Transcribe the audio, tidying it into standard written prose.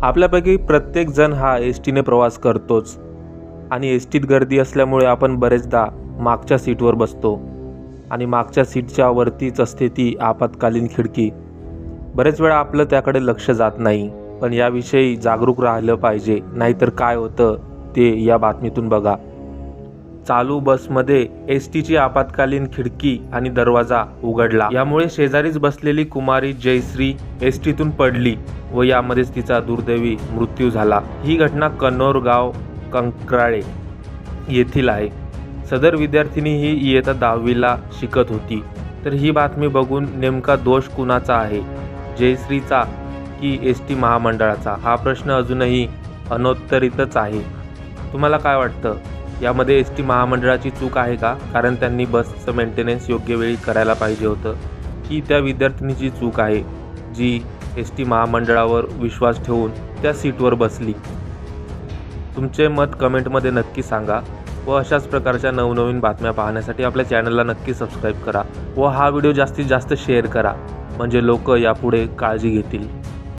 आपल्यापैकी प्रत्येक जण हा एस टीने प्रवास करतोच आणि एस टीत गर्दी असल्यामुळे आपण बरेचदा मागच्या सीटवर बसतो आणि मागच्या सीटच्या वरतीच असते ती आपत्कालीन खिडकी. बरेच वेळा आपलं त्याकडे लक्ष जात नाही, पण याविषयी जागरूक राहिलं पाहिजे. नाहीतर काय होतं ते या बातमीतून बघा. चालू बसमध्ये एस टीची आपत्कालीन खिडकी आणि दरवाजा उघडला. यामुळे शेजारीच बसलेली कुमारी जयश्री एस टीतून पडली व यामध्येच तिचा दुर्दैवी मृत्यू झाला. ही घटना कन्नौर गाव कंक्राळे येथील आहे. सदर विद्यार्थिनी ही इयत्ता 10वीला शिकत होती. तर ही बातमी बघून नेमका दोष कुणाचा आहे, जयश्रीचा की एस टी महामंडळाचा? हा प्रश्न अजूनही अनोत्तरितच आहे. तुम्हाला काय वाटतं, यामध्ये एस टी महामंडळाची चूक आहे का? कारण त्यांनी बसचं मेंटेनन्स योग्य वेळी करायला पाहिजे होतं, की त्या विद्यार्थिनीची चूक आहे जी एस टी महामंडळावर विश्वास ठेवून त्या सीटवर बसली? तुमचे मत कमेंटमध्ये नक्की सांगा व अशाच प्रकारच्या नवनवीन बातम्या पाहण्यासाठी आपल्या चॅनलला नक्की सबस्क्राईब करा व हा व्हिडिओ जास्तीत जास्त शेअर करा, म्हणजे लोक यापुढे काळजी घेतील.